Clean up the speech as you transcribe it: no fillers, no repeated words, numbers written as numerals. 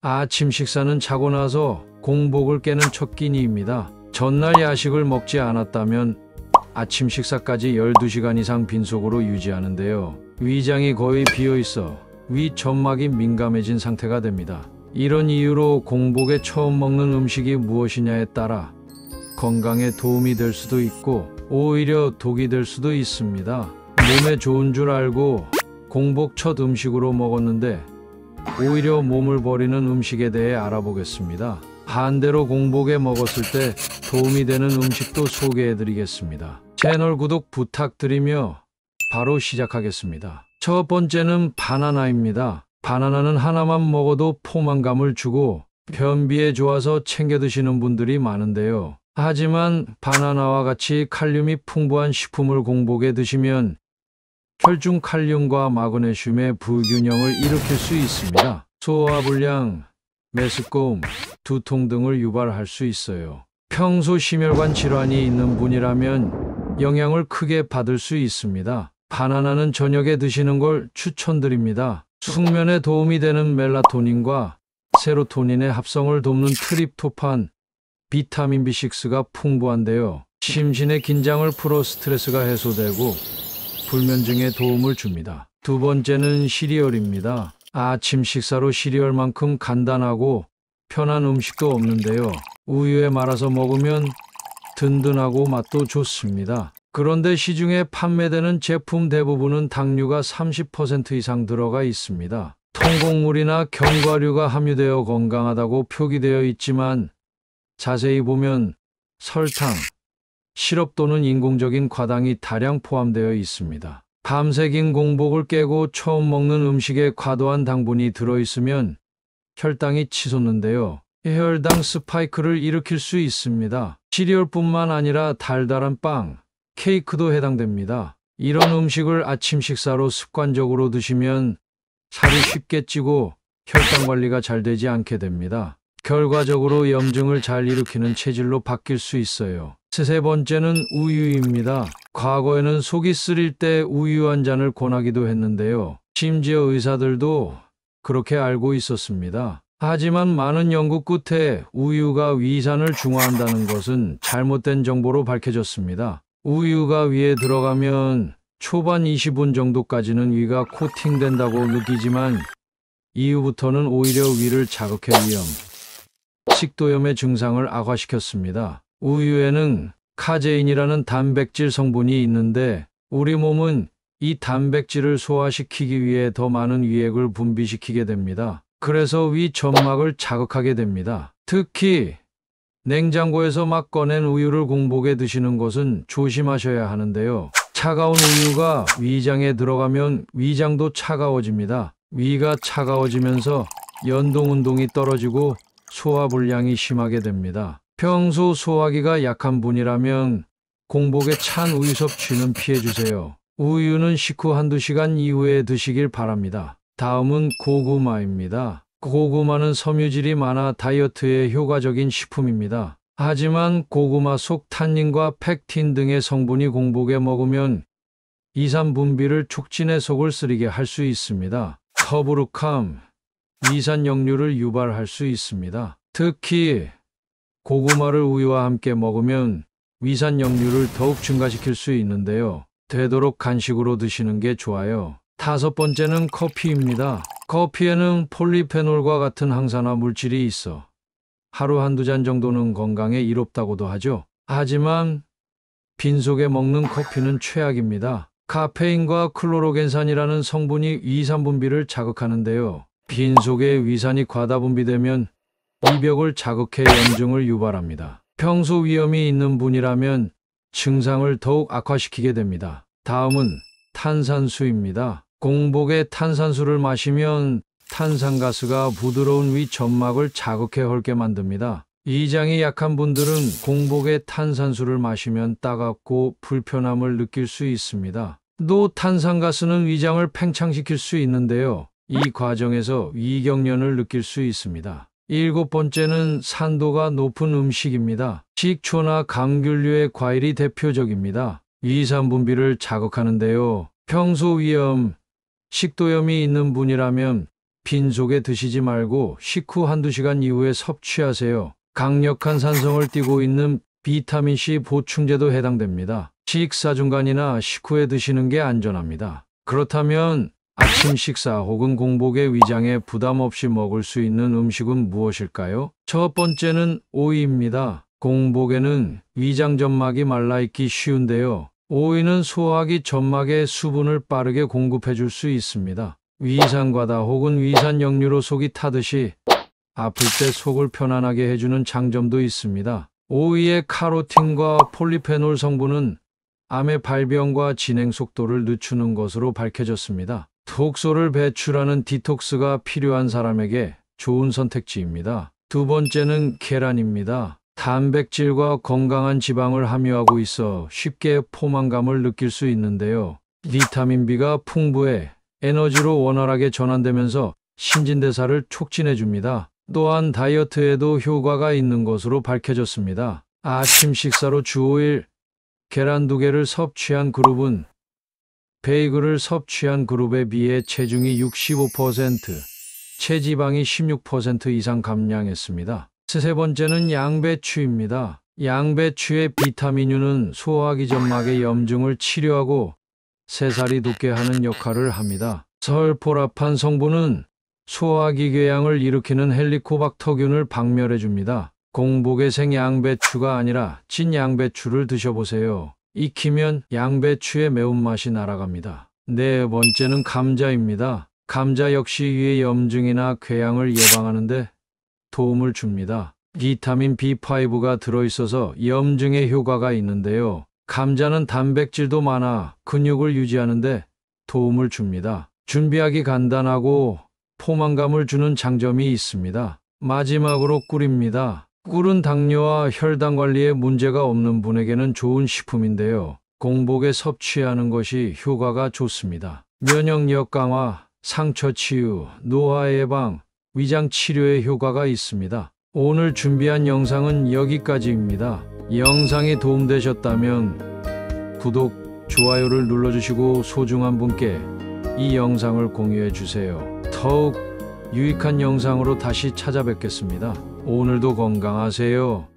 아침 식사는 자고 나서 공복을 깨는 첫 끼니입니다. 전날 야식을 먹지 않았다면 아침 식사까지 12시간 이상 빈속으로 유지하는데요. 위장이 거의 비어있어 위 점막이 민감해진 상태가 됩니다. 이런 이유로 공복에 처음 먹는 음식이 무엇이냐에 따라 건강에 도움이 될 수도 있고 오히려 독이 될 수도 있습니다. 몸에 좋은 줄 알고 공복 첫 음식으로 먹었는데 오히려 몸을 버리는 음식에 대해 알아보겠습니다. 반대로 공복에 먹었을 때 도움이 되는 음식도 소개해드리겠습니다. 채널 구독 부탁드리며 바로 시작하겠습니다. 첫 번째는 바나나입니다. 바나나는 하나만 먹어도 포만감을 주고 변비에 좋아서 챙겨 드시는 분들이 많은데요. 하지만 바나나와 같이 칼륨이 풍부한 식품을 공복에 드시면 혈중 칼륨과 마그네슘의 불균형을 일으킬 수 있습니다. 소화불량, 메스꺼움, 두통 등을 유발할 수 있어요. 평소 심혈관 질환이 있는 분이라면 영향을 크게 받을 수 있습니다. 바나나는 저녁에 드시는 걸 추천드립니다. 숙면에 도움이 되는 멜라토닌과 세로토닌의 합성을 돕는 트립토판, 비타민 B6가 풍부한데요. 심신의 긴장을 풀어 스트레스가 해소되고 불면증에 도움을 줍니다. 두 번째는 시리얼입니다. 아침 식사로 시리얼만큼 간단하고 편한 음식도 없는데요. 우유에 말아서 먹으면 든든하고 맛도 좋습니다. 그런데 시중에 판매되는 제품 대부분은 당류가 30% 이상 들어가 있습니다. 통곡물이나 견과류가 함유되어 건강하다고 표기되어 있지만 자세히 보면 설탕, 시럽 또는 인공적인 과당이 다량 포함되어 있습니다. 밤새 긴 공복을 깨고 처음 먹는 음식에 과도한 당분이 들어있으면 혈당이 치솟는데요. 혈당 스파이크를 일으킬 수 있습니다. 시리얼뿐만 아니라 달달한 빵, 케이크도 해당됩니다. 이런 음식을 아침 식사로 습관적으로 드시면 살이 쉽게 찌고 혈당 관리가 잘 되지 않게 됩니다. 결과적으로 염증을 잘 일으키는 체질로 바뀔 수 있어요. 세 번째는 우유입니다. 과거에는 속이 쓰릴 때 우유 한 잔을 권하기도 했는데요. 심지어 의사들도 그렇게 알고 있었습니다. 하지만 많은 연구 끝에 우유가 위산을 중화한다는 것은 잘못된 정보로 밝혀졌습니다. 우유가 위에 들어가면 초반 20분 정도까지는 위가 코팅된다고 느끼지만 이후부터는 오히려 위를 자극해 식도염의 증상을 악화시켰습니다. 우유에는 카제인이라는 단백질 성분이 있는데 우리 몸은 이 단백질을 소화시키기 위해 더 많은 위액을 분비시키게 됩니다. 그래서 위 점막을 자극하게 됩니다. 특히 냉장고에서 막 꺼낸 우유를 공복에 드시는 것은 조심하셔야 하는데요. 차가운 우유가 위장에 들어가면 위장도 차가워집니다. 위가 차가워지면서 연동운동이 떨어지고 소화불량이 심하게 됩니다. 평소 소화기가 약한 분이라면 공복에 찬 우유 섭취는 피해주세요. 우유는 식후 한두 시간 이후에 드시길 바랍니다. 다음은 고구마입니다. 고구마는 섬유질이 많아 다이어트에 효과적인 식품입니다. 하지만 고구마 속 탄닌과 펙틴 등의 성분이 공복에 먹으면 이산 분비를 촉진해 속을 쓰리게 할 수 있습니다. 더부룩함, 위산 역류를 유발할 수 있습니다. 특히 고구마를 우유와 함께 먹으면 위산 역류를 더욱 증가시킬 수 있는데요. 되도록 간식으로 드시는 게 좋아요. 다섯 번째는 커피입니다. 커피에는 폴리페놀과 같은 항산화 물질이 있어 하루 한두 잔 정도는 건강에 이롭다고도 하죠. 하지만 빈속에 먹는 커피는 최악입니다. 카페인과 클로로겐산이라는 성분이 위산 분비를 자극하는데요. 빈속에 위산이 과다 분비되면 이벽을 자극해 염증을 유발합니다. 평소 위험이 있는 분이라면 증상을 더욱 악화시키게 됩니다. 다음은 탄산수입니다. 공복에 탄산수를 마시면 탄산가스가 부드러운 위 점막을 자극해 헐게 만듭니다. 위장이 약한 분들은 공복에 탄산수를 마시면 따갑고 불편함을 느낄 수 있습니다. 또 탄산가스는 위장을 팽창시킬 수 있는데요. 이 과정에서 위경련을 느낄 수 있습니다. 일곱 번째는 산도가 높은 음식입니다. 식초나 감귤류의 과일이 대표적입니다. 위산 분비를 자극하는데요. 평소 위염, 식도염이 있는 분이라면 빈속에 드시지 말고 식후 1~2시간 이후에 섭취하세요. 강력한 산성을 띠고 있는 비타민C 보충제도 해당됩니다. 식사 중간이나 식후에 드시는 게 안전합니다. 그렇다면 아침 식사 혹은 공복에 위장에 부담 없이 먹을 수 있는 음식은 무엇일까요? 첫 번째는 오이입니다. 공복에는 위장 점막이 말라있기 쉬운데요. 오이는 소화기 점막에 수분을 빠르게 공급해 줄 수 있습니다. 위산과다 혹은 위산 역류로 속이 타듯이 아플 때 속을 편안하게 해주는 장점도 있습니다. 오이의 카로틴과 폴리페놀 성분은 암의 발병과 진행 속도를 늦추는 것으로 밝혀졌습니다. 독소를 배출하는 디톡스가 필요한 사람에게 좋은 선택지입니다. 두 번째는 계란입니다. 단백질과 건강한 지방을 함유하고 있어 쉽게 포만감을 느낄 수 있는데요. 비타민 B가 풍부해 에너지로 원활하게 전환되면서 신진대사를 촉진해줍니다. 또한 다이어트에도 효과가 있는 것으로 밝혀졌습니다. 아침 식사로 주 5일 계란 2개를 섭취한 그룹은 베이글을 섭취한 그룹에 비해 체중이 65%, 체지방이 16% 이상 감량했습니다. 세 번째는 양배추입니다. 양배추의 비타민유는 소화기 점막의 염증을 치료하고 새살이 돋게 하는 역할을 합니다. 설포라판 성분은 소화기 궤양을 일으키는 헬리코박터균을 박멸해줍니다. 공복에 생양배추가 아니라 찐 양배추를 드셔보세요. 익히면 양배추의 매운맛이 날아갑니다. 네 번째는 감자입니다. 감자 역시 위의 염증이나 궤양을 예방하는 데 도움을 줍니다. 비타민 B5가 들어있어서 염증에 효과가 있는데요. 감자는 단백질도 많아 근육을 유지하는 데 도움을 줍니다. 준비하기 간단하고 포만감을 주는 장점이 있습니다. 마지막으로 꿀입니다. 꿀은 당뇨와 혈당 관리에 문제가 없는 분에게는 좋은 식품인데요. 공복에 섭취하는 것이 효과가 좋습니다. 면역력 강화, 상처 치유, 노화 예방, 위장 치료에 효과가 있습니다. 오늘 준비한 영상은 여기까지입니다. 영상이 도움되셨다면 구독, 좋아요를 눌러주시고 소중한 분께 이 영상을 공유해 주세요. 더욱 유익한 영상으로 다시 찾아뵙겠습니다. 오늘도 건강하세요.